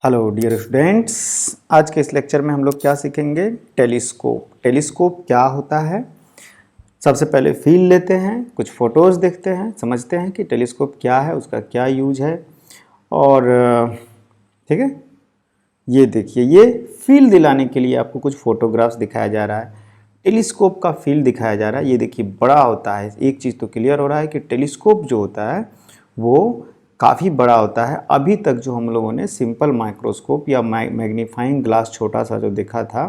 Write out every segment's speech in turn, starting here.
Hello dear students, आज के इस लेक्चर में हम लोग क्या सीखेंगे? टेलीस्कोप। टेलीस्कोप क्या होता है? सबसे पहले फील लेते हैं, कुछ फ़ोटोज़ देखते हैं, समझते हैं कि टेलीस्कोप क्या है, उसका क्या यूज है। और ठीक है, ये देखिए, ये फील दिलाने के लिए आपको कुछ फ़ोटोग्राफ्स दिखाया जा रहा है। टेलीस्कोप का फील दिखाया जा रहा है। ये देखिए, बड़ा होता है। एक चीज़ तो क्लियर हो रहा है कि टेलीस्कोप जो होता है वो काफ़ी बड़ा होता है। अभी तक जो हम लोगों ने सिंपल माइक्रोस्कोप या मैग्नीफाइंग ग्लास छोटा सा जो देखा था,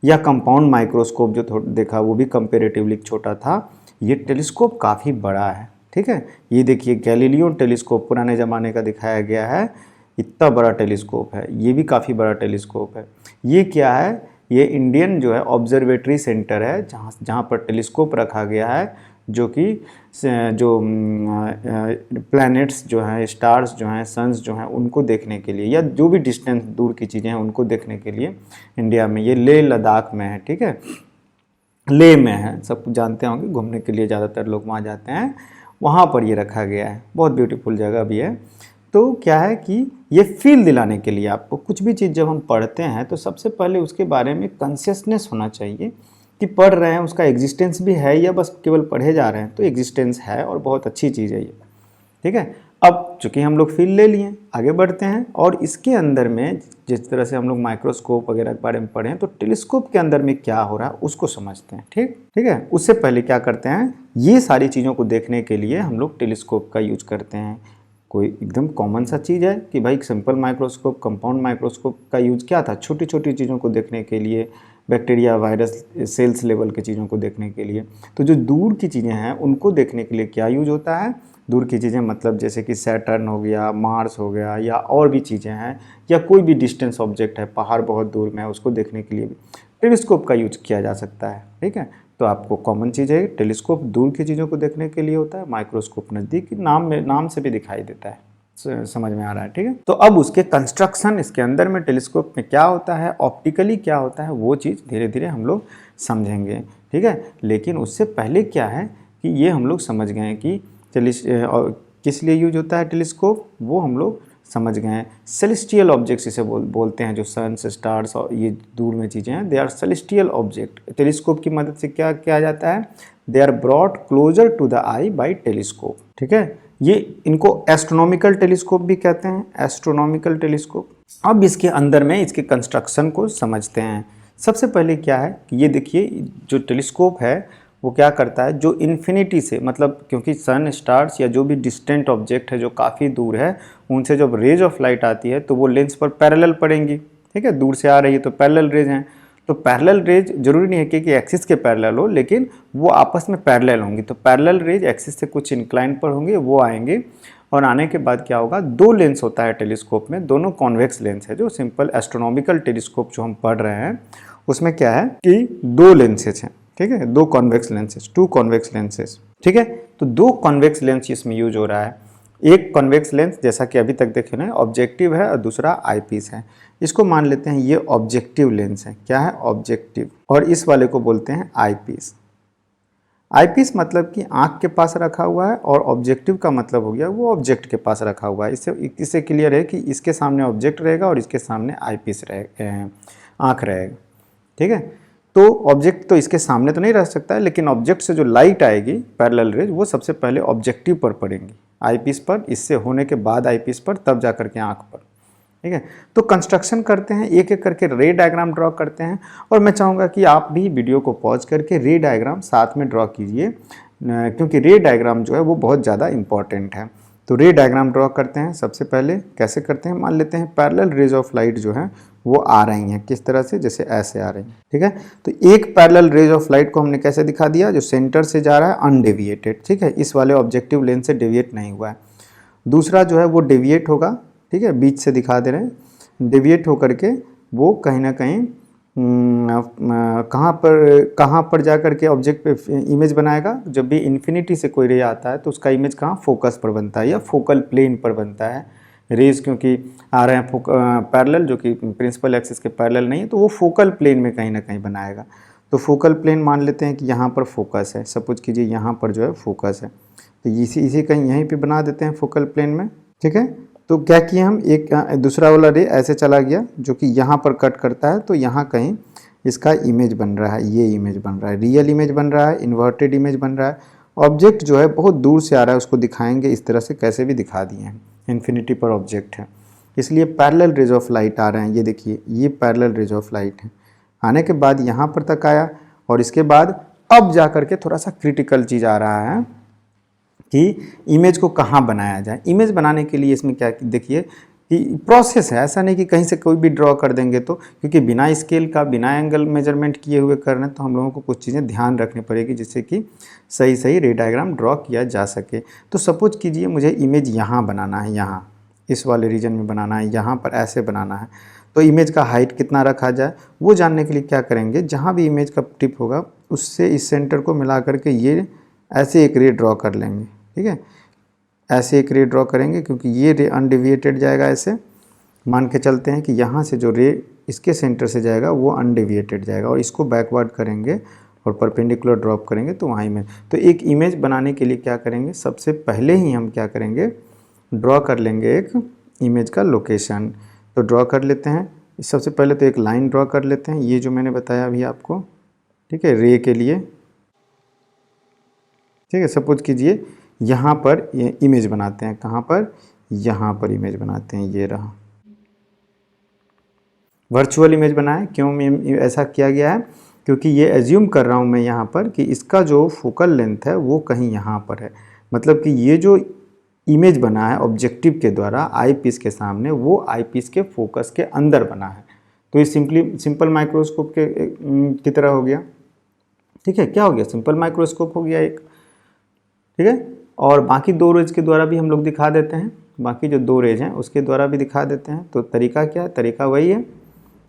या कंपाउंड माइक्रोस्कोप जो देखा, वो भी कंपेरेटिवली छोटा था। ये टेलीस्कोप काफ़ी बड़ा है। ठीक है, ये देखिए गैलीलियो टेलीस्कोप पुराने ज़माने का दिखाया गया है। इतना बड़ा टेलीस्कोप है, ये भी काफ़ी बड़ा टेलीस्कोप है। ये क्या है? ये इंडियन जो है ऑब्जर्वेटरी सेंटर है, जहाँ जहाँ पर टेलीस्कोप रखा गया है, जो कि जो प्लैनेट्स जो हैं, स्टार्स जो हैं, सन्स जो हैं, उनको देखने के लिए, या जो भी डिस्टेंस दूर की चीज़ें हैं उनको देखने के लिए इंडिया में, ये लेह लद्दाख में है। ठीक है, लेह में है, सब जानते होंगे, घूमने के लिए ज़्यादातर लोग वहाँ जाते हैं। वहाँ पर ये रखा गया है, बहुत ब्यूटीफुल जगह भी है। तो क्या है कि ये फील दिलाने के लिए आपको कुछ भी चीज़ जब हम पढ़ते हैं तो सबसे पहले उसके बारे में कॉन्शियसनेस होना चाहिए कि पढ़ रहे हैं, उसका एग्जिस्टेंस भी है या बस केवल पढ़े जा रहे हैं। तो एग्जिस्टेंस है और बहुत अच्छी चीज़ है ये। ठीक है, अब चूंकि हम लोग फील ले लिए, आगे बढ़ते हैं। और इसके अंदर में जिस तरह से हम लोग माइक्रोस्कोप वगैरह के बारे में पढ़े हैं, तो टेलीस्कोप के अंदर में क्या हो रहा है उसको समझते हैं। ठीक ठीक है, उससे पहले क्या करते हैं, ये सारी चीज़ों को देखने के लिए हम लोग टेलीस्कोप का यूज करते हैं। कोई एकदम कॉमन सा चीज़ है कि भाई सिंपल माइक्रोस्कोप, कंपाउंड माइक्रोस्कोप का यूज क्या था? छोटी छोटी चीज़ों को देखने के लिए, बैक्टीरिया, वायरस, सेल्स लेवल की चीज़ों को देखने के लिए। तो जो दूर की चीज़ें हैं उनको देखने के लिए क्या यूज होता है? दूर की चीज़ें मतलब जैसे कि सैटर्न हो गया, मार्स हो गया, या और भी चीज़ें हैं, या कोई भी डिस्टेंस ऑब्जेक्ट है, पहाड़ बहुत दूर में है, उसको देखने के लिए भी टेलीस्कोप का यूज किया जा सकता है। ठीक है, तो आपको कॉमन चीज़ है, टेलीस्कोप दूर की चीज़ों को देखने के लिए होता है, माइक्रोस्कोप नज़दीक, नाम से भी दिखाई देता है। समझ में आ रहा है? ठीक है, तो अब उसके कंस्ट्रक्शन, इसके अंदर में टेलीस्कोप में क्या होता है, ऑप्टिकली क्या होता है, वो चीज़ धीरे धीरे हम लोग समझेंगे। ठीक है, लेकिन उससे पहले क्या है कि ये हम लोग समझ गए कि किस लिए यूज होता है टेलीस्कोप, वो हम लोग समझ गए हैं। सेलेस्टियल ऑब्जेक्ट्स इसे बोलते हैं, जो सन्स, स्टार्स और ये दूर में चीज़ें हैं, they are celestial object. Telescope की मदद से क्या किया जाता है? They are brought closer to the eye by telescope. ठीक है, ये इनको एस्ट्रोनॉमिकल टेलीस्कोप भी कहते हैं, एस्ट्रोनॉमिकल टेलीस्कोप। अब इसके अंदर में इसके कंस्ट्रक्शन को समझते हैं। सबसे पहले क्या है कि ये देखिए, जो टेलीस्कोप है वो क्या करता है, जो इन्फिनिटी से, मतलब क्योंकि सन, स्टार्स या जो भी डिस्टेंट ऑब्जेक्ट है जो काफ़ी दूर है, उनसे जब रेज ऑफ लाइट आती है तो वो लेंस पर पैरेलल पड़ेंगी। ठीक है, दूर से आ रही है तो पैरेलल रेज हैं। तो पैरेलल रेज जरूरी नहीं है कि एक्सिस के पैरेलल हो, लेकिन वो आपस में पैरेलल होंगी। तो पैरेलल रेज एक्सिस से कुछ इंक्लाइन पर होंगे, वो आएंगे। और आने के बाद क्या होगा, दो लेंस होता है टेलीस्कोप में, दोनों कॉन्वेक्स लेंस है। जो सिंपल एस्ट्रोनॉमिकल टेलीस्कोप जो हम पढ़ रहे हैं उसमें क्या है कि दो लेंसेज हैं। ठीक है, दो convex lenses, two convex lenses. ठीक है, तो दो कॉन्वेक्स लेंस इसमें यूज हो रहा है। एक कॉन्वेक्स लेंस जैसा कि अभी तक देखे ना, ऑब्जेक्टिव है, और दूसरा आईपीस है। इसको मान लेते हैं ये ऑब्जेक्टिव लेंस है। क्या है? ऑब्जेक्टिव। और इस वाले को बोलते हैं आईपीस। आईपीस मतलब कि आंख के पास रखा हुआ है, और ऑब्जेक्टिव का मतलब हो गया वो ऑब्जेक्ट के पास रखा हुआ है। इससे क्लियर है कि इसके सामने ऑब्जेक्ट रहेगा और इसके सामने आईपीस आंख रहेगा। ठीक है, तो ऑब्जेक्ट तो इसके सामने तो नहीं रह सकता है, लेकिन ऑब्जेक्ट से जो लाइट आएगी पैरेलल रेज, वो सबसे पहले ऑब्जेक्टिव पर पड़ेंगी, आईपीस पर, इससे होने के बाद आईपीस पर, तब जा करके आंख पर। ठीक है, तो कंस्ट्रक्शन करते हैं, एक एक करके रे डायग्राम ड्रॉ करते हैं। और मैं चाहूँगा कि आप भी वीडियो को पॉज करके रे डायग्राम साथ में ड्रॉ कीजिए, क्योंकि रे डायग्राम जो है वो बहुत ज़्यादा इंपॉर्टेंट है। तो रे डायग्राम ड्रॉ करते हैं। सबसे पहले कैसे करते हैं, मान लेते हैं पैरेलल रेज ऑफ लाइट जो है वो आ रही हैं, किस तरह से, जैसे ऐसे आ रही हैं। ठीक है, तो एक पैरेलल रेज ऑफ लाइट को हमने कैसे दिखा दिया, जो सेंटर से जा रहा है अनडेविएटेड। ठीक है, इस वाले ऑब्जेक्टिव लेंस से डेविएट नहीं हुआ है। दूसरा जो है वो डेविएट होगा। ठीक है, बीच से दिखा दे रहे हैं, डेविएट होकर के वो कहीं ना कहीं कहाँ पर जा कर के ऑब्जेक्ट पे इमेज बनाएगा। जब भी इन्फिनिटी से कोई रे आता है तो उसका इमेज कहाँ, फोकस पर बनता है या फोकल प्लेन पर बनता है। रेज क्योंकि आ रहे हैं पैरेलल, जो कि प्रिंसिपल एक्सिस के पैरेलल नहीं है, तो वो फोकल प्लेन में कहीं ना कहीं बनाएगा। तो फोकल प्लेन मान लेते हैं कि यहाँ पर फोकस है, सपोज कीजिए यहाँ पर जो है फोकस है, तो इसी कहीं यहीं पे बना देते हैं फोकल प्लेन में। ठीक है, तो क्या किए हम, एक दूसरा वाला रे ऐसे चला गया जो कि यहाँ पर कट करता है, तो यहाँ कहीं इसका इमेज बन रहा है, ये इमेज बन रहा है, रियल इमेज बन रहा है, इन्वर्टेड इमेज बन रहा है। ऑब्जेक्ट जो है बहुत दूर से आ रहा है, उसको दिखाएंगे इस तरह से, कैसे भी दिखा दिए हैं, इन्फिनिटी पर ऑब्जेक्ट है, इसलिए पैरेलल रेज ऑफ लाइट आ रहे हैं। ये देखिए, ये पैरेलल रेज ऑफ लाइट है, आने के बाद यहाँ पर तक आया, और इसके बाद अब जा कर के थोड़ा सा क्रिटिकल चीज़ आ रहा है कि इमेज को कहाँ बनाया जाए। इमेज बनाने के लिए इसमें क्या देखिए कि प्रोसेस है, ऐसा नहीं कि कहीं से कोई भी ड्रॉ कर देंगे, तो क्योंकि बिना स्केल का, बिना एंगल मेजरमेंट किए हुए कर रहे हैं, तो हम लोगों को कुछ चीज़ें ध्यान रखनी पड़ेगी जिससे कि सही सही रे डायग्राम ड्रॉ किया जा सके। तो सपोज कीजिए मुझे इमेज यहाँ बनाना है, यहाँ इस वाले रीजन में बनाना है, यहाँ पर ऐसे बनाना है, तो इमेज का हाइट कितना रखा जाए वो जानने के लिए क्या करेंगे, जहाँ भी इमेज का टिप होगा उससे इस सेंटर को मिला करके ये ऐसे एक रे ड्रॉ कर लेंगे। ठीक है, ऐसे एक रे ड्रॉ करेंगे, क्योंकि ये रे अनडेविएटेड जाएगा। ऐसे मान के चलते हैं कि यहाँ से जो रे इसके सेंटर से जाएगा वो अनडेविएटेड जाएगा, और इसको बैकवर्ड करेंगे और परपेंडिकुलर ड्रॉप करेंगे, तो वहाँ इमेज। तो एक इमेज बनाने के लिए क्या करेंगे, सबसे पहले ही हम क्या करेंगे, ड्रॉ कर लेंगे एक इमेज का लोकेशन। तो ड्रॉ कर लेते हैं, सबसे पहले तो एक लाइन ड्रॉ कर लेते हैं, ये जो मैंने बताया अभी आपको। ठीक है, रे के लिए। ठीक है, सपोज कीजिए यहाँ पर ये इमेज बनाते हैं, कहाँ पर, यहाँ पर इमेज बनाते हैं, ये रहा वर्चुअल इमेज बनाए। क्यों ऐसा किया गया है, क्योंकि ये एज्यूम कर रहा हूँ मैं यहाँ पर कि इसका जो फोकल लेंथ है वो कहीं यहाँ पर है, मतलब कि ये जो इमेज बना है ऑब्जेक्टिव के द्वारा आई पीस के सामने, वो आई पीस के फोकस के अंदर बना है। तो ये सिंपल माइक्रोस्कोप के की तरह हो गया। ठीक है, क्या हो गया, सिंपल माइक्रोस्कोप हो गया एक। ठीक है, और बाकी दो रेज के द्वारा भी हम लोग दिखा देते हैं, बाकी जो दो रेज हैं उसके द्वारा भी दिखा देते हैं। तो तरीका क्या है, तरीका वही है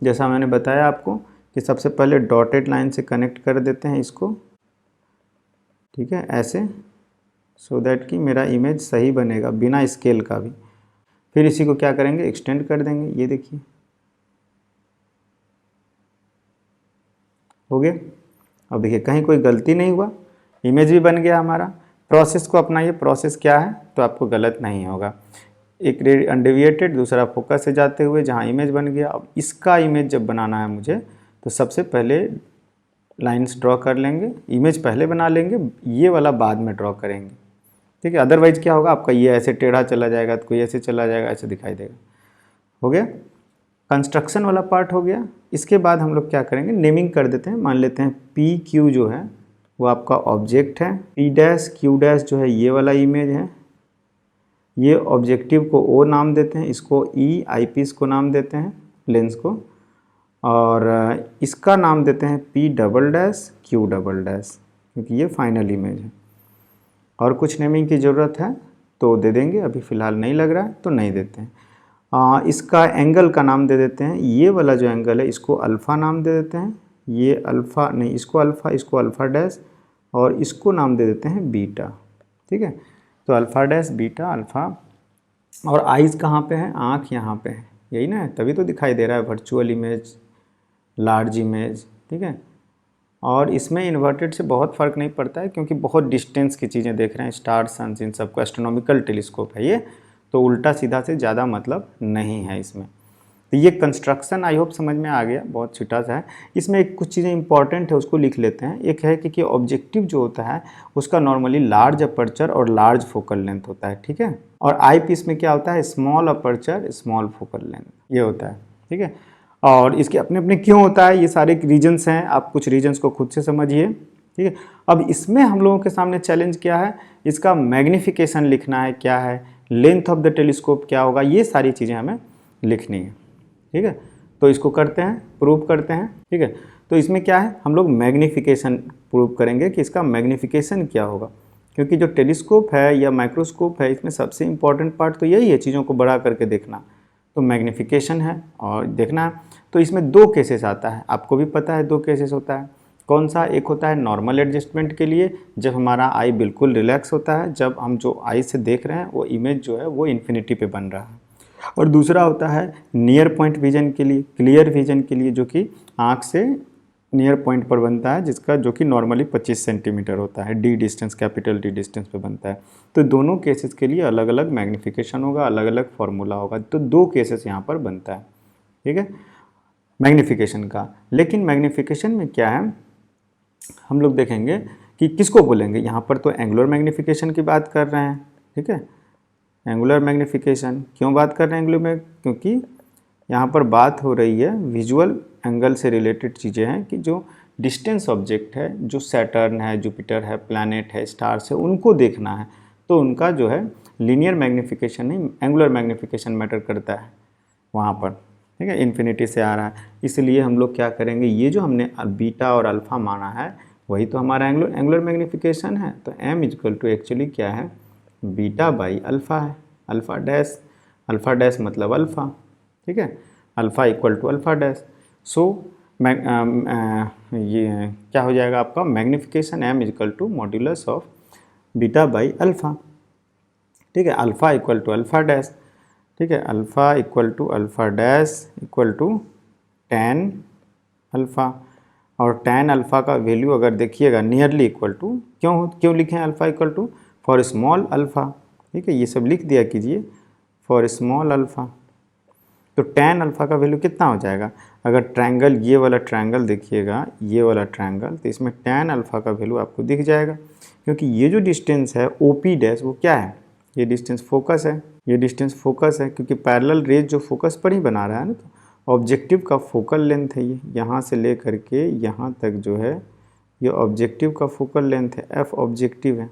जैसा मैंने बताया आपको कि सबसे पहले डॉटेड लाइन से कनेक्ट कर देते हैं इसको। ठीक है, ऐसे, सो दैट कि मेरा इमेज सही बनेगा बिना स्केल का भी। फिर इसी को क्या करेंगे, एक्सटेंड कर देंगे। ये देखिए हो गया। अब देखिए कहीं कोई गलती नहीं हुआ, इमेज भी बन गया हमारा। प्रोसेस को अपनाइए, प्रोसेस क्या है तो आपको गलत नहीं होगा। एक रे अनडेविएटेड, दूसरा फोकस से जाते हुए जहाँ इमेज बन गया। अब इसका इमेज जब बनाना है मुझे, तो सबसे पहले लाइंस ड्रॉ कर लेंगे, इमेज पहले बना लेंगे, ये वाला बाद में ड्रॉ करेंगे। ठीक है, अदरवाइज क्या होगा, आपका ये ऐसे टेढ़ा चला जाएगा, तो कोई ऐसे चला जाएगा, ऐसे दिखाई देगा। हो गया, कंस्ट्रक्शन वाला पार्ट हो गया। इसके बाद हम लोग क्या करेंगे, नेमिंग कर देते हैं। मान लेते हैं पी क्यू जो है वो आपका ऑब्जेक्ट है, पी डैश क्यू डैश जो है ये वाला इमेज है, ये ऑब्जेक्टिव को ओ नाम देते हैं, इसको ई आई पीस को नाम देते हैं, लेंस को, और इसका नाम देते हैं P double dash Q double dash, क्योंकि ये फाइनल इमेज है। और कुछ नेमिंग की ज़रूरत है तो दे देंगे, अभी फ़िलहाल नहीं लग रहा है तो नहीं देते हैं। इसका एंगल का नाम दे देते हैं, ये वाला जो एंगल है इसको अल्फ़ा नाम दे देते हैं, ये अल्फ़ा नहीं, इसको अल्फ़ा डैश, और इसको नाम दे देते हैं बीटा। ठीक है, तो अल्फ़ा डैश बीटा अल्फ़ा। और आइज़ कहाँ पे है, आँख यहाँ पे है, यही ना है, तभी तो दिखाई दे रहा है वर्चुअल इमेज, लार्ज इमेज। ठीक है, और इसमें इन्वर्टेड से बहुत फ़र्क नहीं पड़ता है, क्योंकि बहुत डिस्टेंस की चीज़ें देख रहे हैं, स्टार सन्स, इन सबको एस्ट्रोनॉमिकल टेलीस्कोप है ये, तो उल्टा सीधा से ज़्यादा मतलब नहीं है इसमें। तो ये कंस्ट्रक्शन आई होप समझ में आ गया, बहुत छोटा सा है। इसमें एक कुछ चीज़ें इंपॉर्टेंट है, उसको लिख लेते हैं। एक है कि ऑब्जेक्टिव जो होता है उसका नॉर्मली लार्ज अपर्चर और लार्ज फोकल लेंथ होता है। ठीक है, और आई पीस में क्या होता है, small aperture small focal length, ये होता है। ठीक है, और इसके अपने अपने क्यों होता है, ये सारे रीजन्स हैं, आप कुछ रीजन्स को खुद से समझिए। ठीक है, अब इसमें हम लोगों के सामने चैलेंज क्या है, इसका मैग्नीफिकेशन लिखना है, क्या है लेंथ ऑफ द टेलीस्कोप क्या होगा, ये सारी चीज़ें हमें लिखनी है। ठीक है, तो इसको करते हैं, प्रूव करते हैं। ठीक है, तो इसमें क्या है, हम लोग मैग्नीफिकेशन प्रूव करेंगे कि इसका मैग्नीफिकेशन क्या होगा, क्योंकि जो टेलीस्कोप है या माइक्रोस्कोप है इसमें सबसे इम्पॉर्टेंट पार्ट तो यही है, चीज़ों को बड़ा करके देखना, तो मैग्नीफिकेशन है और देखना है। तो इसमें दो केसेस आता है, आपको भी पता है दो केसेस होता है। कौन सा, एक होता है नॉर्मल एडजस्टमेंट के लिए, जब हमारा आई बिल्कुल रिलैक्स होता है, जब हम जो आई से देख रहे हैं वो इमेज जो है वो इन्फिनिटी पे बन रहा है। और दूसरा होता है नियर पॉइंट विजन के लिए, क्लियर विजन के लिए, जो कि आँख से नियर पॉइंट पर बनता है, जिसका जो कि नॉर्मली 25 सेंटीमीटर होता है, D distance, capital D distance पे बनता है। तो दोनों केसेस के लिए अलग अलग मैग्नीफिकेशन होगा, अलग अलग फार्मूला होगा। तो 2 केसेस यहाँ पर बनता है, ठीक है, मैग्नीफिकेशन का। लेकिन मैग्नीफिकेशन में क्या है, हम लोग देखेंगे कि किसको बोलेंगे। यहाँ पर तो एंगुलर मैग्नीफिकेशन की बात कर रहे हैं, ठीक है, एंगुलर मैग्नीफिकेशन। क्यों बात कर रहे हैं एंगुलर में, क्योंकि यहाँ पर बात हो रही है विजुअल एंगल से रिलेटेड चीज़ें हैं कि जो डिस्टेंस ऑब्जेक्ट है, जो सैटर्न है, जुपिटर है, प्लैनेट है, स्टार्स है, उनको देखना है। तो उनका जो है लीनियर मैग्नीफिकेशन नहीं, एंगुलर मैग्नीफिकेशन मैटर करता है वहाँ पर, ठीक है, इन्फिनिटी से आ रहा है। इसलिए हम लोग क्या करेंगे, ये जो हमने बीटा और अल्फ़ा माना है वही तो हमारा एंगुलर मैग्नीफिकेशन है। तो m इक्वल टू एक्चुअली क्या है, बीटा बाई अल्फ़ा है, अल्फ़ा डैश मतलब अल्फ़ा, ठीक है, alpha equal to alpha dash. So ये क्या हो जाएगा आपका magnification m equal to modulus of beta by alpha, ठीक है, alpha equal to alpha dash, ठीक है, alpha equal to alpha dash equal to tan alpha. और tan अल्फ़ा का वैल्यू अगर देखिएगा नियरली इक्वल टू, क्यों लिखें alpha equal to, for small alpha, ठीक है, ये सब लिख दिया कीजिए फॉर स्मॉल अल्फ़ा। तो tan अल्फ़ा का वैल्यू कितना हो जाएगा, अगर ट्रायंगल, ये वाला ट्रायंगल देखिएगा, ये वाला ट्रायंगल, तो इसमें tan अल्फ़ा का वैल्यू आपको दिख जाएगा। क्योंकि ये जो डिस्टेंस है OP डैश, वो क्या है, ये डिस्टेंस फोकस है, ये डिस्टेंस फोकस है, क्योंकि पैरेलल रेज जो फोकस पर ही बना रहा है ना, तो ऑब्जेक्टिव का फोकल लेंथ है ये, यहाँ से ले करके यहाँ तक जो है ये ऑब्जेक्टिव का फोकल लेंथ है, F ऑब्जेक्टिव है,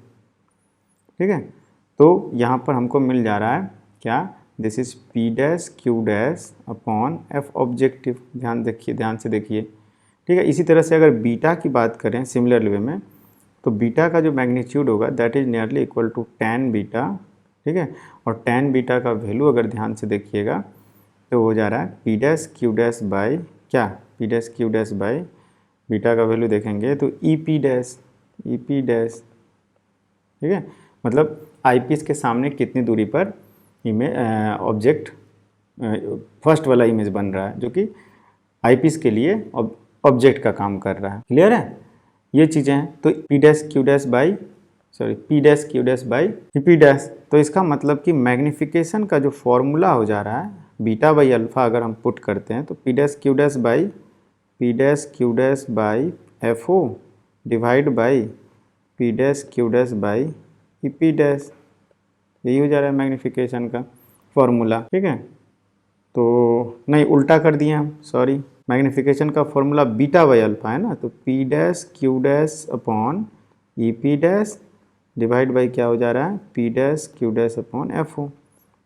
ठीक है। तो यहाँ पर हमको मिल जा रहा है क्या, this is P dash Q dash upon F objective. ध्यान से देखिए, ठीक है। इसी तरह से अगर बीटा की बात करें सिमिलर वे में, तो बीटा का जो मैग्नीट्यूड होगा that is nearly equal to tan beta, ठीक है। और tan बीटा का वैल्यू अगर ध्यान से देखिएगा तो हो जा रहा है P dash Q dash by क्या, P dash Q dash by beta का वैल्यू देखेंगे तो EP डैश, ठीक है। मतलब आईपीस के सामने कितनी दूरी पर इमेज ऑब्जेक्ट फर्स्ट वाला इमेज बन रहा है, जो कि आईपीस के लिए ऑब्जेक्ट का काम कर रहा है। क्लियर है, ये चीज़ें हैं। तो P dash Q dash by P dash Q dash by EP dash. तो इसका मतलब कि मैग्नीफिकेशन का जो फॉर्मूला हो जा रहा है बीटा बाई अल्फ़ा अगर हम पुट करते हैं तो P dash Q dash by FO divide by P dash Q dash by EP dash, यही हो जा रहा है मैग्नीफिकेशन का फॉर्मूला, ठीक है। तो नहीं, उल्टा कर दिए हम, सॉरी, मैग्नीफिकेशन का फॉर्मूला बीटा बाई अल्फ़ा है ना, तो P dash Q dash upon EP dash divide by क्या हो जा रहा है, P dash Q dash upon FO।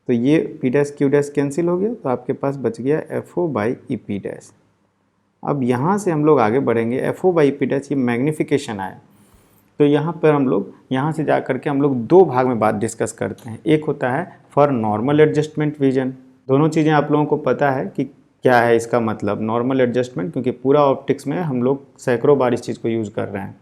तो ये P dash Q dash cancel हो गया, तो आपके पास बच गया FO बाई EP डैश। अब यहाँ से हम लोग आगे बढ़ेंगे, FO बाई EP डैश, ये मैग्नीफिकेशन आया। तो यहाँ पर हम लोग यहाँ से जा करके हम लोग 2 भाग में बात डिस्कस करते हैं। एक होता है फॉर नॉर्मल एडजस्टमेंट विजन। दोनों चीज़ें आप लोगों को पता है कि क्या है इसका मतलब, नॉर्मल एडजस्टमेंट, क्योंकि पूरा ऑप्टिक्स में हम लोग सैकड़ों बार इस चीज़ को यूज़ कर रहे हैं।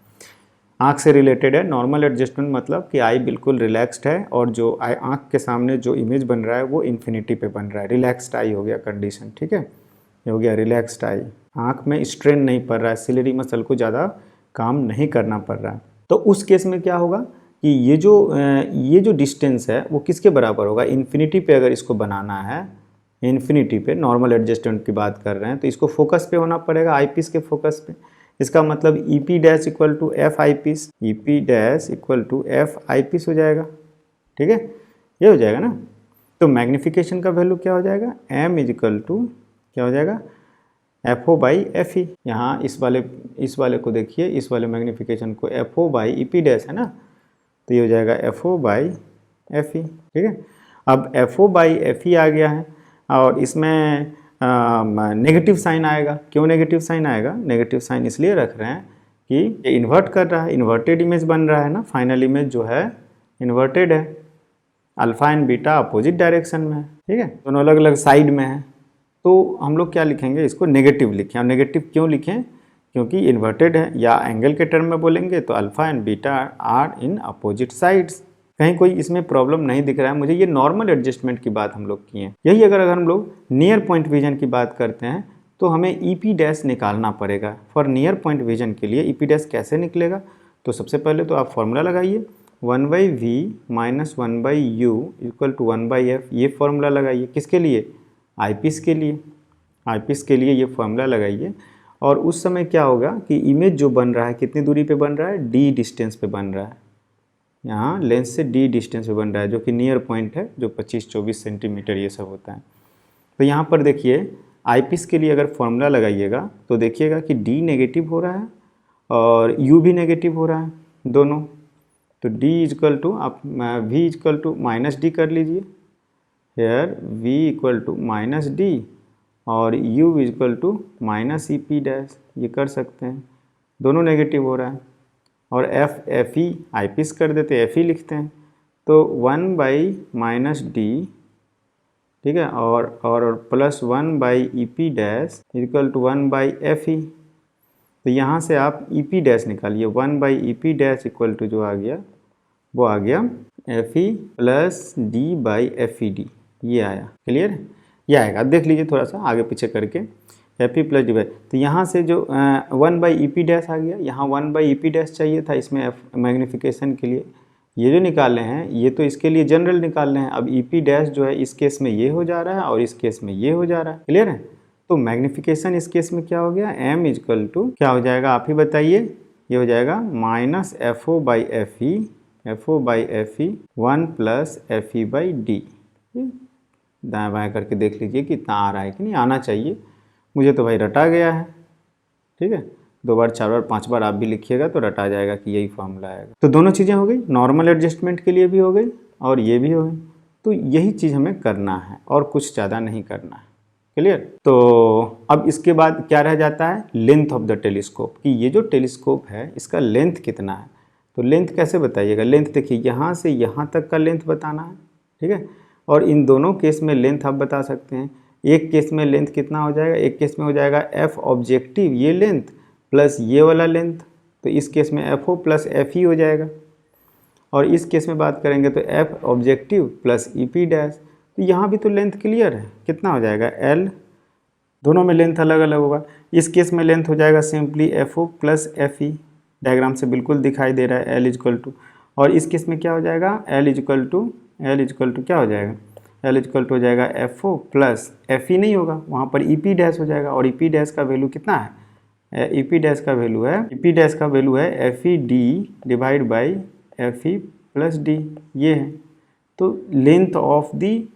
आँख से रिलेटेड है नॉर्मल एडजस्टमेंट, मतलब कि आई बिल्कुल रिलैक्स्ड है और जो आँख के सामने जो इमेज बन रहा है वो इन्फिनिटी पे बन रहा है, रिलैक्स्ड आई हो गया कंडीशन, ठीक है, ये हो गया रिलैक्स्ड आई। आँख में स्ट्रेन नहीं पड़ रहा है, सिलेरी मसल को ज़्यादा काम नहीं करना पड़ रहा है। तो उस केस में क्या होगा कि ये जो डिस्टेंस है वो किसके बराबर होगा, इन्फिनिटी पे अगर इसको बनाना है, इन्फिनिटी पे नॉर्मल एडजस्टमेंट की बात कर रहे हैं, तो इसको फोकस पे होना पड़ेगा, आईपीस के फोकस पे। इसका मतलब EP dash equal to F eyepiece, EP dash equal to F eyepiece हो जाएगा, ठीक है, ये हो जाएगा ना। तो मैग्नीफिकेशन का वैल्यू क्या हो जाएगा, M इज इक्वल टू क्या हो जाएगा, FO बाई FE। यहाँ इस वाले को देखिए, इस वाले मैग्नीफिकेशन को FO बाई EP डैश है ना, तो ये हो जाएगा FO बाई FE, ठीक है। अब FO बाई FE आ गया है और इसमें नेगेटिव साइन आएगा। क्यों नेगेटिव साइन आएगा, नेगेटिव साइन इसलिए रख रहे हैं कि ये इन्वर्ट कर रहा है, इन्वर्टेड इमेज बन रहा है ना, फाइनल इमेज जो है इन्वर्टेड है, alpha and beta opposite direction में है, ठीक है, दोनों अलग अलग साइड में है। तो हम लोग क्या लिखेंगे, इसको नेगेटिव लिखें। और नेगेटिव क्यों लिखें, क्योंकि इन्वर्टेड है, या एंगल के टर्म में बोलेंगे तो alpha and beta are in opposite sides. कहीं कोई इसमें प्रॉब्लम नहीं दिख रहा है मुझे, ये नॉर्मल एडजस्टमेंट की बात हम लोग किए हैं। यही अगर हम लोग नियर पॉइंट विजन की बात करते हैं तो हमें ई पी डैश निकालना पड़ेगा। फॉर नियर पॉइंट विजन के लिए ई पी डैश कैसे निकलेगा, तो सबसे पहले तो आप फॉर्मूला लगाइए 1/v minus 1/u equal to 1/f। ये फॉर्मूला लगाइए किसके लिए, आईपीस के लिए, आईपीस के लिए ये फॉर्मूला लगाइए। और उस समय क्या होगा कि इमेज जो बन रहा है कितनी दूरी पे बन रहा है, डी डिस्टेंस पे बन रहा है, यहाँ लेंस से डी डिस्टेंस पे बन रहा है, जो कि नियर पॉइंट है, जो 25-24 सेंटीमीटर ये सब होता है। तो यहाँ पर देखिए आईपीस के लिए अगर फॉर्मूला लगाइएगा तो देखिएगा कि डी नेगेटिव हो रहा है और यू भी नेगेटिव हो रहा है दोनों। तो डी इजकल टू आप V equal to minus D कर लीजिए, here V equal to minus D और u equal to minus E P dash, ये कर सकते हैं, दोनों नेगेटिव हो रहा है। और एफ ई आई पीस कर देते, एफ ई लिखते हैं, तो 1/-d, ठीक है, और प्लस 1/ई P dash equal to 1/f ई। तो यहाँ से आप ई पी डैश निकालिए, 1/ई पी डैश इक्वल टू जो आ गया वो आ गया F E plus D by F E D, ये आया। क्लियर, ये आएगा। देख लीजिए थोड़ा सा आगे पीछे करके, F E plus D by, तो यहाँ से जो 1/ई पी डैश आ गया, यहाँ 1/ई पी डैश चाहिए था इसमें एफ मैग्नीफिकेशन के लिए, ये जो निकाले हैं ये तो इसके लिए जनरल निकालने हैं। अब ई पी डैश जो है इस केस में ये हो जा रहा है और इस केस में ये हो जा रहा है। क्लियर है, तो मैग्नीफिकेशन इस केस में क्या हो गया, एम इजकल टू क्या हो जाएगा आप ही बताइए, ये हो जाएगा minus F O by F E, F O by F E 1 plus F E by D. दाएँ बाएँ करके देख लीजिए कितना आ रहा है कि नहीं, आना चाहिए। मुझे तो भाई रटा गया है, ठीक है, 2 बार 4 बार 5 बार आप भी लिखिएगा तो रटा जाएगा कि यही फॉर्मूला आएगा। तो दोनों चीज़ें हो गई, नॉर्मल एडजस्टमेंट के लिए भी हो गई और ये भी हो गई। तो यही चीज़ हमें करना है और कुछ ज़्यादा नहीं करना है। क्लियर, तो अब इसके बाद क्या रह जाता है, लेंथ ऑफ द टेलीस्कोप, कि ये जो टेलीस्कोप है इसका लेंथ कितना है। तो लेंथ कैसे बताइएगा, लेंथ देखिए यहाँ से यहाँ तक का लेंथ बताना है, ठीक है, और इन दोनों केस में लेंथ आप बता सकते हैं। एक केस में लेंथ कितना हो जाएगा, एक केस में हो जाएगा एफ ऑब्जेक्टिव ये लेंथ प्लस ये वाला लेंथ, तो इस केस में F O plus F E हो जाएगा। और इस केस में बात करेंगे तो F objective plus E P dash, तो यहाँ भी तो लेंथ क्लियर है, कितना हो जाएगा एल, दोनों में लेंथ अलग अलग होगा। इस केस में लेंथ हो जाएगा simply F O plus F E, diagram से बिल्कुल दिखाई दे रहा है, एल इजकल टू। और इस केस में क्या हो जाएगा, एल इजकल टू क्या हो जाएगा, एल इजकल टू हो जाएगा F O plus F E नहीं होगा, वहाँ पर ई पी डैश हो जाएगा। और ई पी डैश का वैल्यू कितना है, ई पी डैश का वैल्यू है F E D divide by F E plus D, ये है। तो लेंथ ऑफ दी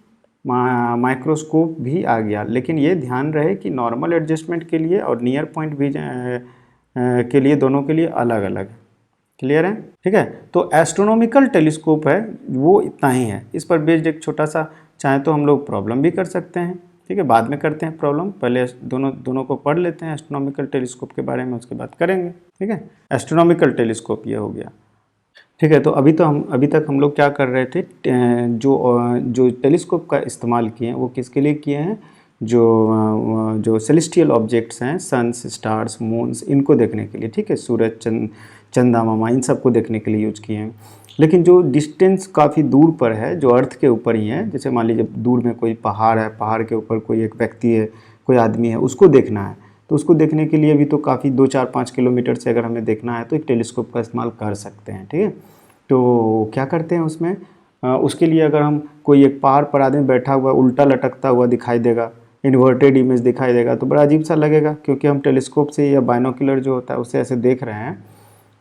माइक्रोस्कोप भी आ गया, लेकिन ये ध्यान रहे कि नॉर्मल एडजस्टमेंट के लिए और नियर पॉइंट भी के लिए दोनों के लिए अलग अलग है। क्लियर है, ठीक है। तो एस्ट्रोनॉमिकल टेलीस्कोप है वो इतना ही है। इस पर बेस्ड एक छोटा सा चाहे तो हम लोग प्रॉब्लम भी कर सकते हैं, ठीक है, बाद में करते हैं प्रॉब्लम, पहले दोनों को पढ़ लेते हैं एस्ट्रोनॉमिकल टेलीस्कोप के बारे में, उसके बाद करेंगे, ठीक है। एस्ट्रोनॉमिकल टेलीस्कोप ये हो गया, ठीक है। तो अभी तक हम लोग क्या कर रहे थे, जो टेलीस्कोप का इस्तेमाल किए हैं वो किसके लिए किए हैं, जो सेलेस्टियल ऑब्जेक्ट्स हैं, सन्स, स्टार्स, मून्स, इनको देखने के लिए, ठीक है, सूरज, चंदा मामा, इन सब को देखने के लिए यूज किए हैं। लेकिन जो डिस्टेंस काफ़ी दूर पर है, जो अर्थ के ऊपर ही है, जैसे मान लीजिए दूर में कोई पहाड़ है, पहाड़ के ऊपर कोई एक व्यक्ति है, कोई आदमी है, उसको देखना है, तो उसको देखने के लिए भी तो काफ़ी 2-4-5 किलोमीटर से अगर हमें देखना है तो एक टेलीस्कोप का इस्तेमाल कर सकते हैं, ठीक है। तो क्या करते हैं उसमें, उसके लिए अगर हम कोई एक पहाड़ पर आदमी बैठा हुआ उल्टा लटकता हुआ दिखाई देगा, इन्वर्टेड इमेज दिखाई देगा, तो बड़ा अजीब सा लगेगा, क्योंकि हम टेलीस्कोप से या बाइनोकुलर जो होता है उससे ऐसे देख रहे हैं,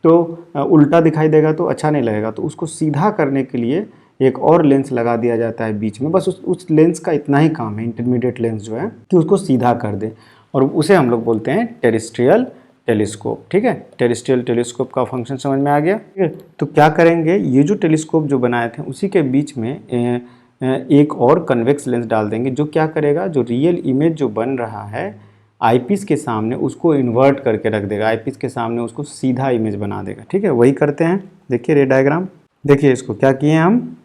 तो उल्टा दिखाई देगा तो अच्छा नहीं लगेगा। तो उसको सीधा करने के लिए एक और लेंस लगा दिया जाता है बीच में, बस उस लेंस का इतना ही काम है, इंटरमीडिएट लेंस जो है, कि उसको सीधा कर दे, और उसे हम लोग बोलते हैं टेरेस्ट्रियल टेलीस्कोप, ठीक है। टेरेस्ट्रियल टेलीस्कोप का फंक्शन समझ में आ गया, ठीक है। तो क्या करेंगे, ये जो टेलीस्कोप जो बनाए थे उसी के बीच में एक और कन्वेक्स लेंस डाल देंगे, जो क्या करेगा, जो रियल इमेज जो बन रहा है आईपीस के सामने उसको इन्वर्ट करके रख देगा, आईपीस के सामने उसको सीधा इमेज बना देगा, ठीक है। वही करते हैं, देखिए रे डायग्राम, देखिए इसको क्या किए हम,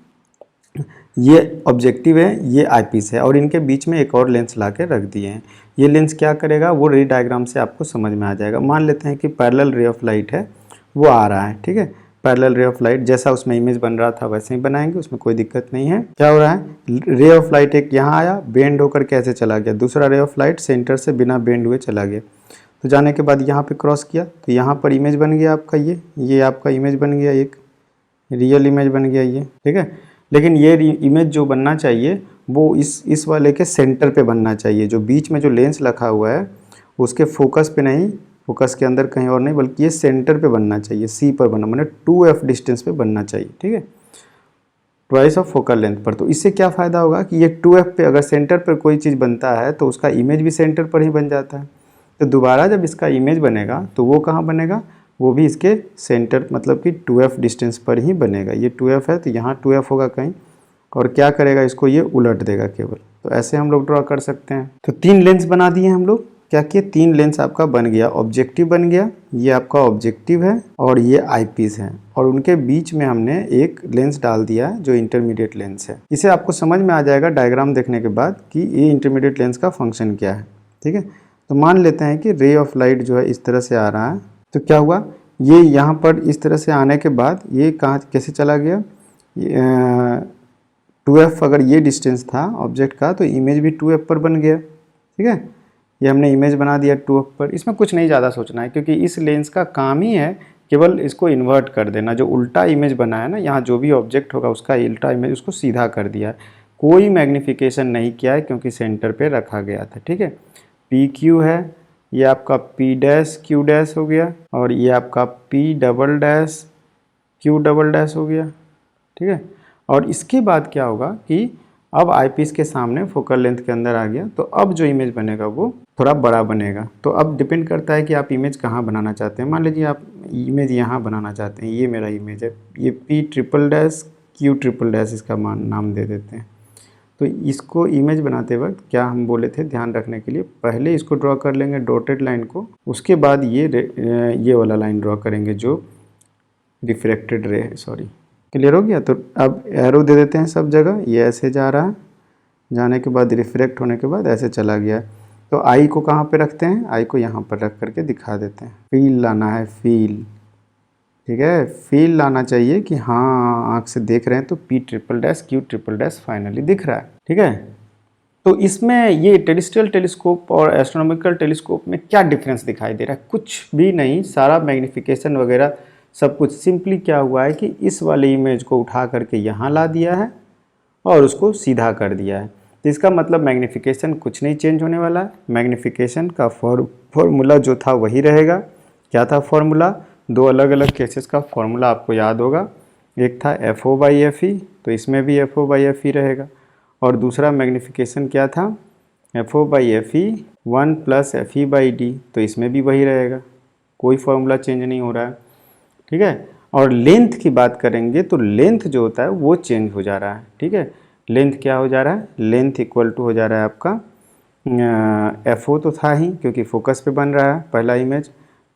ये ऑब्जेक्टिव है, ये आईपीस है, और इनके बीच में एक और लेंस ला के रख दिए हैं। ये लेंस क्या करेगा वो रे डायग्राम से आपको समझ में आ जाएगा। मान लेते हैं कि पैरेलल रे ऑफ लाइट है वो आ रहा है, ठीक है, पैरेलल रे ऑफ लाइट, जैसा उसमें इमेज बन रहा था वैसे ही बनाएंगे, उसमें कोई दिक्कत नहीं है। क्या हो रहा है, रे ऑफ लाइट एक यहाँ आया, बेंड होकर कैसे चला गया, दूसरा रे ऑफ लाइट सेंटर से बिना बेंड हुए चला गया। तो जाने के बाद यहाँ पे क्रॉस किया तो यहाँ पर इमेज बन गया आपका, ये आपका इमेज बन गया, एक रियल इमेज बन गया ये, ठीक है। लेकिन ये इमेज जो बनना चाहिए वो इस वाले के सेंटर पे बनना चाहिए, जो बीच में जो लेंस रखा हुआ है उसके फोकस पे नहीं, फोकस के अंदर कहीं और नहीं, बल्कि ये सेंटर पे बनना चाहिए, सी पर बनना, मतलब 2f डिस्टेंस पे बनना चाहिए, ठीक है, ट्वाइस ऑफ फोकल लेंथ पर। तो इससे क्या फ़ायदा होगा कि ये 2f पे अगर सेंटर पर कोई चीज़ बनता है तो उसका इमेज भी सेंटर पर ही बन जाता है। तो दोबारा जब इसका इमेज बनेगा तो वो कहाँ बनेगा, वो भी इसके सेंटर मतलब कि 2f डिस्टेंस पर ही बनेगा। ये 2f है तो यहाँ 2f होगा कहीं, और क्या करेगा, इसको ये उलट देगा केवल। तो ऐसे हम लोग ड्रॉ कर सकते हैं। तो 3 लेंस बना दिए हम लोग, क्या किए, 3 लेंस आपका बन गया, ऑब्जेक्टिव बन गया, ये आपका ऑब्जेक्टिव है और ये आईपीस है, और उनके बीच में हमने एक लेंस डाल दिया है जो इंटरमीडिएट लेंस है। इसे आपको समझ में आ जाएगा डायग्राम देखने के बाद कि ये इंटरमीडिएट लेंस का फंक्शन क्या है, ठीक है। तो मान लेते हैं कि रे ऑफ लाइट जो है इस तरह से आ रहा है, तो क्या हुआ, ये यहाँ पर इस तरह से आने के बाद ये कहाँ कैसे चला गया, 2f अगर ये डिस्टेंस था ऑब्जेक्ट का तो इमेज भी 2f पर बन गया, ठीक है। ये हमने इमेज बना दिया 2f पर। इसमें कुछ नहीं ज़्यादा सोचना है, क्योंकि इस लेंस का काम ही है केवल इसको इन्वर्ट कर देना। जो उल्टा इमेज बना है ना, यहाँ जो भी ऑब्जेक्ट होगा उसका उल्टा इमेज उसको सीधा कर दिया है, कोई मैग्नीफिकेशन नहीं किया है, क्योंकि सेंटर पे रखा गया था, ठीक है। पी क्यू है, ये आपका पी डैश क्यू डैश हो गया, और ये आपका P double dash Q double dash हो गया, ठीक है। और इसके बाद क्या होगा कि अब आईपीस के सामने फोकल लेंथ के अंदर आ गया, तो अब जो इमेज बनेगा वो थोड़ा बड़ा बनेगा। तो अब डिपेंड करता है कि आप इमेज कहाँ बनाना चाहते हैं। मान लीजिए आप इमेज यहाँ बनाना चाहते हैं, ये मेरा इमेज है, ये P triple dash Q triple dash इसका नाम दे देते हैं। तो इसको इमेज बनाते वक्त क्या हम बोले थे ध्यान रखने के लिए, पहले इसको ड्रॉ कर लेंगे डॉटेड लाइन को, उसके बाद ये वाला लाइन ड्रॉ करेंगे जो रिफ्रैक्टेड रे है, सॉरी, क्लियर हो गया। तो अब एरो दे देते हैं सब जगह, ये ऐसे जा रहा है, जाने के बाद रिफ्रैक्ट होने के बाद ऐसे चला गया। तो आई को कहाँ पे रखते हैं, आई को यहाँ पर रख करके दिखा देते हैं। फील लाना है, फील, ठीक है, फील लाना चाहिए कि हाँ आँख से देख रहे हैं तो P triple dash Q triple dash finally दिख रहा है, ठीक है। तो इसमें ये टेरेस्ट्रियल टेलीस्कोप और एस्ट्रोनॉमिकल टेलीस्कोप में क्या डिफरेंस दिखाई दे रहा है, कुछ भी नहीं, सारा मैग्नीफिकेशन वगैरह सब कुछ सिंपली क्या हुआ है कि इस वाले इमेज को उठा करके यहाँ ला दिया है और उसको सीधा कर दिया है। तो इसका मतलब मैग्नीफिकेशन कुछ नहीं चेंज होने वाला है, मैग्नीफिकेशन का फॉर्मूला जो था वही रहेगा। क्या था फॉर्मूला, 2 अलग अलग केसेस का फॉर्मूला आपको याद होगा, एक था FO/FE, तो इसमें भी FO/FE रहेगा, और दूसरा मैग्नीफिकेशन क्या था, FO/FE 1 + FE/D, तो इसमें भी वही रहेगा, कोई फॉर्मूला चेंज नहीं हो रहा है, ठीक है। और लेंथ की बात करेंगे तो लेंथ जो होता है वो चेंज हो जा रहा है, ठीक है। लेंथ क्या हो जा रहा है, लेंथ इक्वल टू हो जा रहा है आपका FO तो था ही क्योंकि फोकस पे बन रहा है पहला इमेज,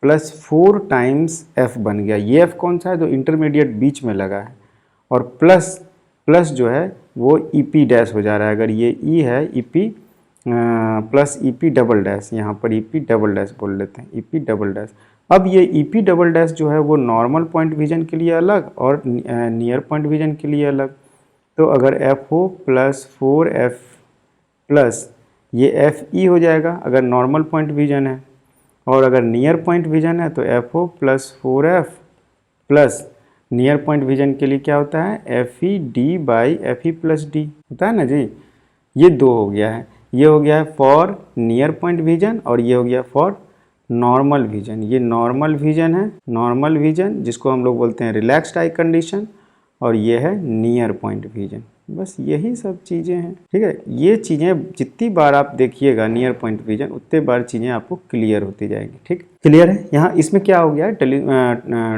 प्लस 4 टाइम्स F बन गया। ये F कौन सा है, जो इंटरमीडिएट बीच में लगा है, और प्लस जो है वो EP डैश हो जा रहा है। अगर ये E है EP plus EP double dash, यहाँ पर EP डबल डैश बोल लेते हैं, EP डबल डैश। अब ये EP डबल डैश जो है वो नॉर्मल पॉइंट विजन के लिए अलग और नियर पॉइंट विजन के लिए अलग। तो अगर FO + 4F प्लस ये FE हो जाएगा अगर नॉर्मल पॉइंट विजन है, और अगर नियर पॉइंट विजन है तो FO + 4F plus near point vision के लिए क्या होता है, FED/FE + D होता है ना जी। ये 2 हो गया है, ये हो गया है फॉर नियर पॉइंट विजन और ये हो गया फॉर नॉर्मल विजन। ये नॉर्मल विजन है, नॉर्मल विजन जिसको हम लोग बोलते हैं रिलैक्स्ड आई कंडीशन, और ये है नियर पॉइंट विजन। बस यही सब चीज़ें हैं, ठीक है। ये चीज़ें जितनी बार आप देखिएगा नियर पॉइंट विजन उतने बार चीज़ें आपको क्लियर होती जाएगी, ठीक क्लियर है। यहाँ इसमें क्या हो गया है,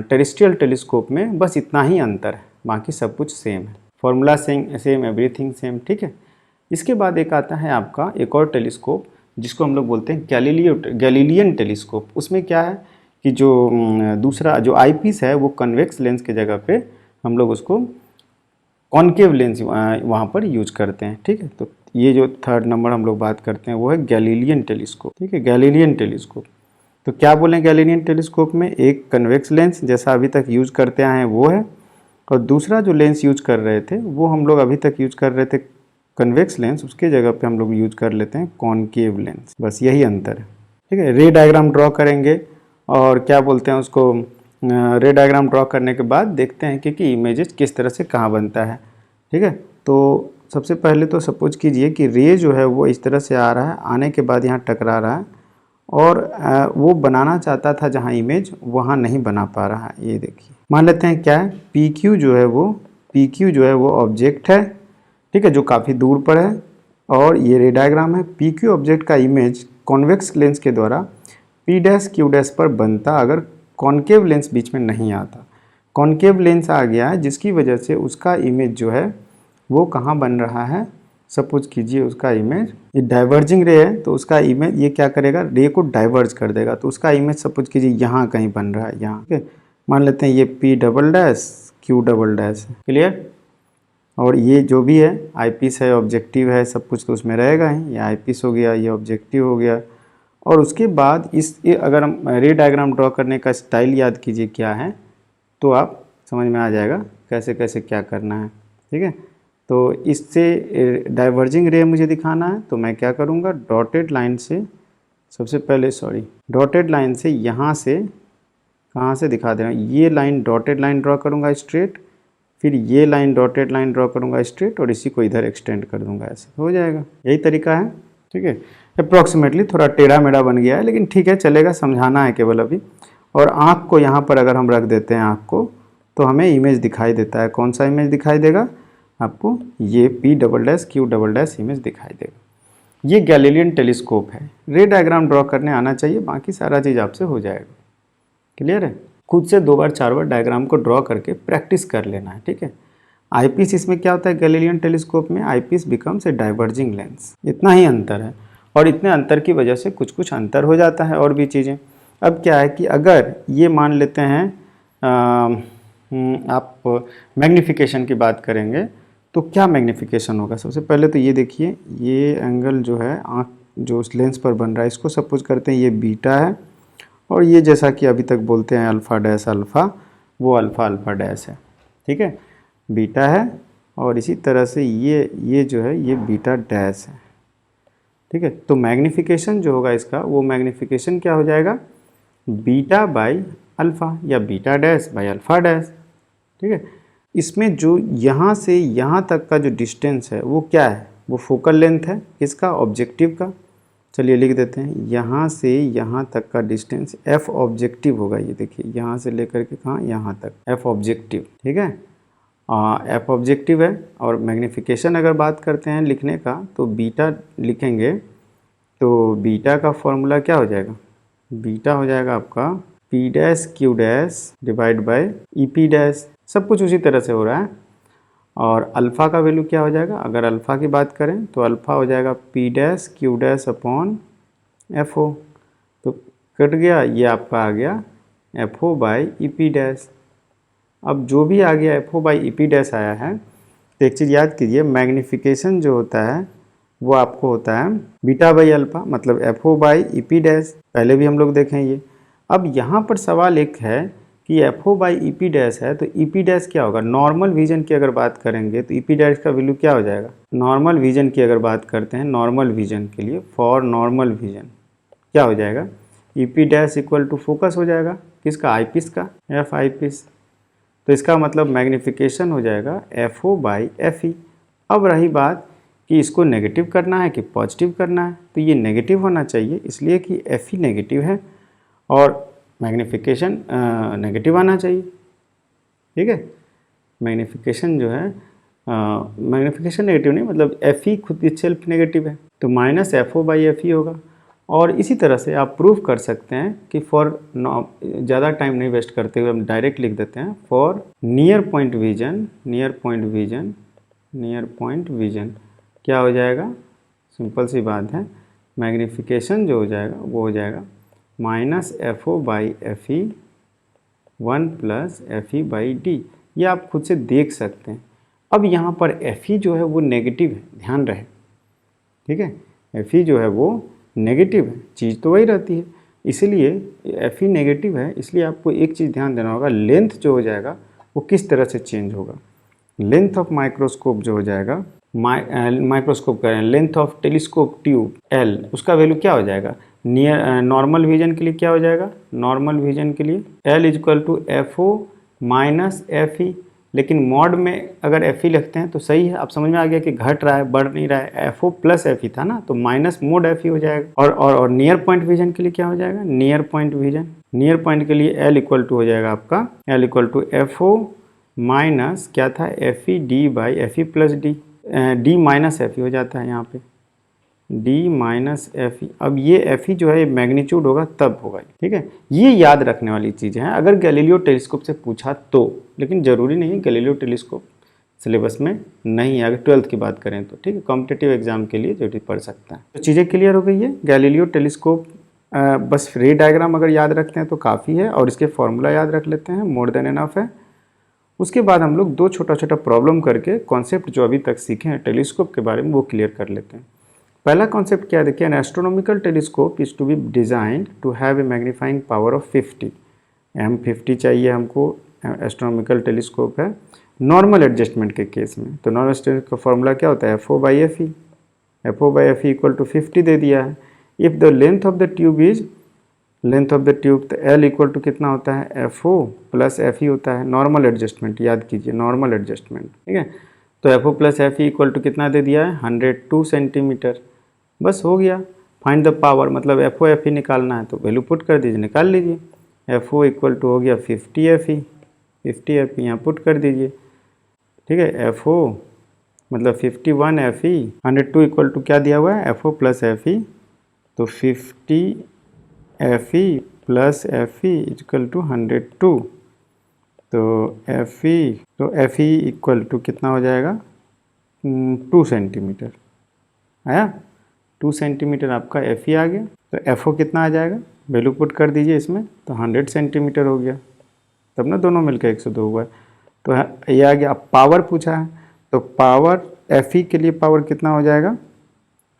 टेरेस्ट्रियल टेलीस्कोप में बस इतना ही अंतर है, बाकी सब कुछ सेम है, फॉर्मूला सेम, एवरीथिंग सेम, ठीक है। इसके बाद एक आता है आपका एक और टेलीस्कोप जिसको हम लोग बोलते हैं गैलीलियन टेलीस्कोप। उसमें क्या है कि जो दूसरा जो आईपीस है वो कन्वेक्स लेंस की जगह पे हम लोग उसको कॉन्केव लेंस वहाँ पर यूज करते हैं, ठीक है। तो ये जो 3rd नंबर हम लोग बात करते हैं वो है गैलीलियन टेलीस्कोप, ठीक है, गैलीलियन टेलीस्कोप। तो क्या बोलें गैलीलियन टेलीस्कोप में, एक कन्वेक्स लेंस जैसा अभी तक यूज करते आए हैं वो है, और दूसरा जो लेंस यूज कर रहे थे वो हम लोग अभी तक यूज कर रहे थे कन्वेक्स लेंस, उसके जगह पे हम लोग यूज कर लेते हैं कॉनकेव लेंस। बस यही अंतर है, ठीक है। रे डायग्राम ड्रॉ करेंगे और क्या बोलते हैं उसको, रे डायग्राम ड्रॉ करने के बाद देखते हैं कि इमेजेस किस तरह से कहाँ बनता है, ठीक है। तो सबसे पहले तो सपोज कीजिए कि रे जो है वो इस तरह से आ रहा है, आने के बाद यहाँ टकरा रहा है और वो बनाना चाहता था जहाँ इमेज, वहाँ नहीं बना पा रहा है। ये देखिए, मान लेते हैं क्या है, पी क्यू जो है वो ऑब्जेक्ट है, ठीक है, जो काफ़ी दूर पर है, और ये रे डायग्राम है। पी क्यू ऑब्जेक्ट का इमेज कॉन्वेक्स लेंस के द्वारा पी डैश क्यू डैश पर बनता अगर कॉनकेव लेंस बीच में नहीं आता। कॉनकेव लेंस आ गया है जिसकी वजह से उसका इमेज जो है वो कहाँ बन रहा है, सपोज कीजिए उसका इमेज, ये डाइवर्जिंग रे है तो उसका इमेज ये क्या करेगा, रे को डाइवर्ज कर देगा, तो उसका इमेज सपोज कीजिए यहाँ कहीं बन रहा है, यहाँ, ठीक है। मान लेते हैं ये P double dash Q double dash है, क्लियर। और ये जो भी है आईपीस है, ऑब्जेक्टिव है, सब कुछ तो उसमें रहेगा ही, ये आईपीस हो गया, ये ऑब्जेक्टिव हो गया। और उसके बाद अगर हम रे डायग्राम ड्रॉ करने का स्टाइल याद कीजिए क्या है, तो आप समझ में आ जाएगा कैसे कैसे क्या करना है, ठीक है। तो इससे डाइवर्जिंग रे मुझे दिखाना है, तो मैं क्या करूँगा, डॉटेड लाइन से सबसे पहले, डॉटेड लाइन से यहाँ से कहाँ से दिखा दे रहा हूँ, ये लाइन डॉटेड लाइन ड्रॉ करूँगा स्ट्रेट, फिर ये लाइन डॉटेड लाइन ड्रॉ करूँगा स्ट्रेट, और इसी को इधर एक्सटेंड कर दूँगा, ऐसे हो जाएगा। यही तरीका है, ठीक है। अप्रॉक्सीमेटली थोड़ा टेढ़ा मेढ़ा बन गया है, लेकिन ठीक है, चलेगा, समझाना है केवल अभी। और आँख को यहाँ पर अगर हम रख देते हैं आँख को, तो हमें इमेज दिखाई देता है। कौन सा इमेज दिखाई देगा आपको, ये P double dash Q double dash image दिखाई देगा। ये गैलीलियन टेलीस्कोप है। रे डायग्राम ड्रॉ करने आना चाहिए, बाकी सारा चीज़ आपसे हो जाएगा, क्लियर है। खुद से 2 बार 4 बार डायग्राम को ड्रॉ करके प्रैक्टिस कर लेना है, ठीक है। आईपीस इसमें क्या होता है, गैलीलियन टेलीस्कोप में eyepiece becomes a diverging lens, इतना ही अंतर है। और इतने अंतर की वजह से कुछ कुछ अंतर हो जाता है और भी चीज़ें। अब क्या है कि अगर ये मान लेते हैं आप मैग्नीफिकेशन की बात करेंगे, तो क्या मैग्नीफिकेशन होगा। सबसे पहले तो ये देखिए, ये एंगल जो है आँख जो उस लेंस पर बन रहा है, इसको सपोज करते हैं ये बीटा है, और ये जैसा कि अभी तक बोलते हैं अल्फ़ा डैश अल्फ़ा, वो अल्फ़ा अल्फ़ा डैश है, ठीक है, बीटा है। और इसी तरह से ये जो है ये बीटा डैश है, ठीक है। तो मैग्नीफिकेशन जो होगा इसका, वो मैग्नीफिकेशन क्या हो जाएगा, बीटा बाई अल्फ़ा या beta dash by alpha dash, ठीक है। इसमें जो यहाँ से यहाँ तक का जो डिस्टेंस है वो क्या है, वो फोकल लेंथ है, किसका, ऑब्जेक्टिव का। चलिए लिख देते हैं, यहाँ से यहाँ तक का डिस्टेंस एफ ऑब्जेक्टिव होगा। ये देखिए, यहाँ से लेकर के कहाँ, यहाँ तक एफ ऑब्जेक्टिव, ठीक है। एफ ऑब्जेक्टिव है। और मैग्नीफिकेशन अगर बात करते हैं लिखने का, तो बीटा लिखेंगे, तो बीटा का फॉर्मूला क्या हो जाएगा, बीटा हो जाएगा आपका P dash Q dash divide by E P dash, सब कुछ उसी तरह से हो रहा है। और अल्फ़ा का वैल्यू क्या हो जाएगा, अगर अल्फ़ा की बात करें तो अल्फ़ा हो जाएगा P dash Q dash upon F O, तो कट गया, ये आपका आ गया F O by E P dash. अब जो भी आ गया F O by E P dash आया है, तो एक चीज़ याद कीजिए, मैग्नीफिकेशन जो होता है वो आपको होता है बीटा बाई अल्फ़ा, मतलब F O by E P dash, पहले भी हम लोग देखें ये। अब यहाँ पर सवाल एक है कि F O by E P dash है, तो ई पी डैश क्या होगा, नॉर्मल विजन की अगर बात करेंगे तो ई पी डैश का वैल्यू क्या हो जाएगा, नॉर्मल विजन की अगर बात करते हैं, नॉर्मल विजन के लिए, फॉर नॉर्मल विजन क्या हो जाएगा, E P dash equal to focus हो जाएगा, किसका, आई पीस का, एफ आई पीस। तो इसका मतलब मैग्नीफिकेशन हो जाएगा F O by F E. अब रही बात कि इसको नेगेटिव करना है कि पॉजिटिव करना है, तो ये नेगेटिव होना चाहिए, इसलिए कि एफ ई नेगेटिव है और मैग्नीफिकेशन नेगेटिव आना चाहिए, ठीक है। मैग्नीफिकेशन जो है मैग्नीफिकेशन नेगेटिव नहीं, मतलब एफ ई खुद सेल्फ नेगेटिव है, तो minus F O by F E होगा। और इसी तरह से आप प्रूव कर सकते हैं कि फॉर, ज़्यादा टाइम नहीं वेस्ट करते हुए हम डायरेक्ट लिख देते हैं, फॉर नियर पॉइंट विजन क्या हो जाएगा, सिंपल सी बात है, मैग्नीफिकेशन जो हो जाएगा वो हो जाएगा minus F O by F E 1 plus F E by D. ये आप खुद से देख सकते हैं। अब यहाँ पर एफ ई जो है वो नेगेटिव है, ध्यान रहे, ठीक है, एफ ई जो है वो नेगेटिव है, चीज़ तो वही रहती है। इसलिए एफ ई नेगेटिव है, इसलिए आपको एक चीज़ ध्यान देना होगा, लेंथ जो हो जाएगा वो किस तरह से चेंज होगा। लेंथ ऑफ माइक्रोस्कोप जो हो जाएगा, माइक्रोस्कोप करें, length of telescope tube L, उसका वैल्यू क्या हो जाएगा, नियर नॉर्मल विजन के लिए क्या हो जाएगा, नॉर्मल विजन के लिए L is equal to F O minus F E. लेकिन मॉड में अगर एफ ई लिखते हैं तो सही है, आप समझ में आ गया कि घट रहा है बढ़ नहीं रहा है, F O plus F E था ना, तो माइनस मोड एफ ई हो जाएगा। और नियर पॉइंट विजन के लिए क्या हो जाएगा, near point vision, near point के लिए एल इक्वल टू हो जाएगा आपका, L equal to F O minus क्या था, F E D by F E plus D, D minus F E हो जाता है यहाँ पे, डी माइनस एफ ई। अब ये एफ ई जो है ये मैग्नीट्यूड होगा तब होगा, ठीक है। ये याद रखने वाली चीज़ें हैं अगर गैलीलियो टेलीस्कोप से पूछा तो, लेकिन ज़रूरी नहीं है गैलीलियो टेलीस्कोप सिलेबस में नहीं है, अगर 12th की बात करें तो, ठीक है। कॉम्पिटिटिव एग्जाम के लिए जरूरी पड़ सकता है। तो चीज़ें क्लियर हो गई है। गैलीलियो टेलीस्कोप बस रे डायग्राम अगर याद रखते हैं तो काफ़ी है, और इसके फॉर्मूला याद रख लेते हैं, मोर देन एनफ है। उसके बाद हम लोग 2 छोटा छोटा प्रॉब्लम करके कॉन्सेप्ट जो अभी तक सीखे हैं टेलीस्कोप के बारे में वो क्लियर कर लेते हैं। पहला कॉन्सेप्ट क्या है, देखिए, an astronomical telescope is to be designed to have a magnifying power of 50 M50 चाहिए हमको। एस्ट्रोनॉमिकल टेलीस्कोप है नॉर्मल एडजस्टमेंट के केस में, तो नॉर्मल एडजस्टमेंट का फॉर्मूला क्या होता है, F O by F E, F O by F E equal to 50 दे दिया है। If the length of the tube is, length of the tube, तो एल इक्वल टू कितना होता है, F O plus F E होता है, normal adjustment याद कीजिए, नॉर्मल एडजस्टमेंट, ठीक है। तो F O plus F E equal to कितना दे दिया है, 102 सेंटीमीटर, बस हो गया। फाइंड द पावर, मतलब एफ ओ एफ ई निकालना है तो वैल्यू पुट कर दीजिए, निकाल लीजिए। एफ ओ इक्वल टू हो गया 50 एफ ई, 50 एफ ई यहाँ पुट कर दीजिए, ठीक है। एफ ओ मतलब 51 एफ ई, 102 इक्वल टू क्या दिया हुआ है, F O plus F E, तो 50 F E plus F E equal to 102, तो एफ ई, तो एफ ई इक्वल टू कितना हो जाएगा, 2 सेंटीमीटर आया, 2 सेंटीमीटर आपका एफ ई आ गया। तो एफ ओ कितना आ जाएगा, वैल्यू पुट कर दीजिए इसमें, तो 100 सेंटीमीटर हो गया, तब ना दोनों मिलकर 102 हुआ है। तो ये आ गया। अब पावर पूछा है, तो पावर एफ ई के लिए पावर कितना हो जाएगा,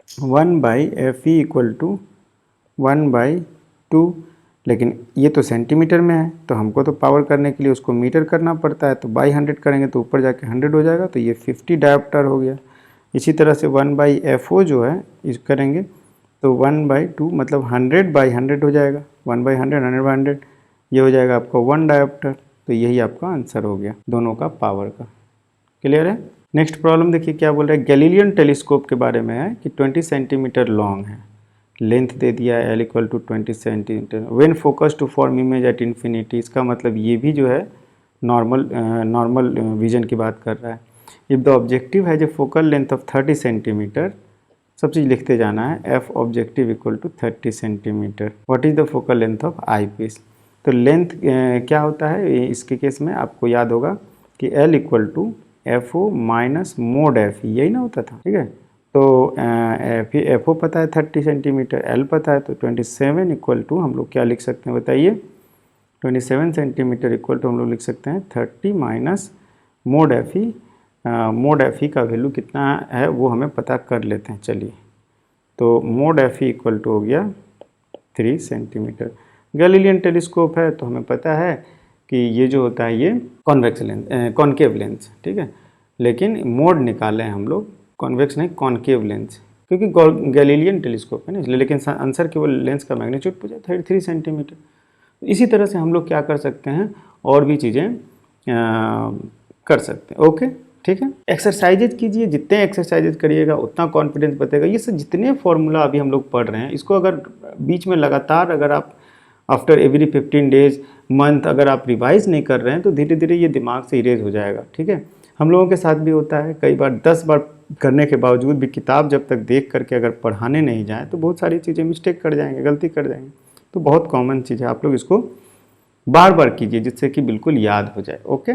1 by F E equal to 1/2, लेकिन ये तो सेंटीमीटर में है, तो हमको तो पावर करने के लिए उसको मीटर करना पड़ता है, तो बाई 100 करेंगे तो ऊपर जाके 100 हो जाएगा, तो ये 50 डायोप्टर हो गया। इसी तरह से 1/FO जो है इस करेंगे तो 1/2 मतलब 100/100 हो जाएगा, 1/100, 100/100, ये हो जाएगा आपका 1 डायोप्टर। तो यही आपका आंसर हो गया दोनों का पावर का। क्लियर है। नेक्स्ट प्रॉब्लम देखिए क्या बोल रहा है, गैलीलियन टेलीस्कोप के बारे में है कि 20 सेंटीमीटर लॉन्ग है, लेंथ दे दिया है L equal to 20 centimetre, when focus to form image at infinity. इसका मतलब ये भी जो है नॉर्मल विजन की बात कर रहा है। इफ़ द ऑब्जेक्टिव है जो फोकल लेंथ ऑफ 30 सेंटीमीटर, सब चीज़ लिखते जाना है, F objective equal to 30 centimetre, what is the focal length of eyepiece. तो लेंथ क्या होता है इसके केस में, आपको याद होगा कि L equal to F O minus mod F, यही ना होता था, ठीक है। तो एफ ओ पता है 30 सेंटीमीटर, L पता है, तो 27 इक्वल टू हम लोग क्या लिख सकते हैं बताइए, 27 सेंटीमीटर इक्वल टू हम लोग लिख सकते हैं 30 माइनस मोड एफ ई। मोड एफ ई का वैल्यू कितना है वो हमें पता कर लेते हैं, चलिए। तो mod F E equal to हो गया 3 सेंटीमीटर। गैलीलियन टेलीस्कोप है तो हमें पता है कि ये जो होता है ये कॉन्वेक्स लेंस, कॉनकेव लेंस, ठीक है। लेकिन मोड निकाले हैं हम लोग, कॉन्वेक्स नहीं कॉनकेव लेंस, क्योंकि गैलीलियन टेलीस्कोप है ना इसलिए, लेकिन आंसर केवल लेंस का मैग्नीट्यूड पूछा 33 सेंटीमीटर। इसी तरह से हम लोग क्या कर सकते हैं, और भी चीज़ें कर सकते हैं। ओके, ठीक है। एक्सरसाइजेज कीजिए, जितने एक्सरसाइजेज करिएगा उतना कॉन्फिडेंस बढ़ेगा। ये सब जितने फॉर्मूला अभी हम लोग पढ़ रहे हैं, इसको अगर बीच में लगातार अगर आप आफ्टर एवरी 15 डेज मंथ अगर आप रिवाइज नहीं कर रहे हैं तो धीरे धीरे ये दिमाग से इरेज हो जाएगा, ठीक है। हम लोगों के साथ भी होता है, कई बार 10 बार करने के बावजूद भी किताब जब तक देख करके अगर पढ़ाने नहीं जाए तो बहुत सारी चीज़ें मिस्टेक कर जाएंगे, गलती कर जाएंगे। तो बहुत कॉमन चीज़ है, आप लोग इसको बार बार कीजिए जिससे कि बिल्कुल याद हो जाए। ओके।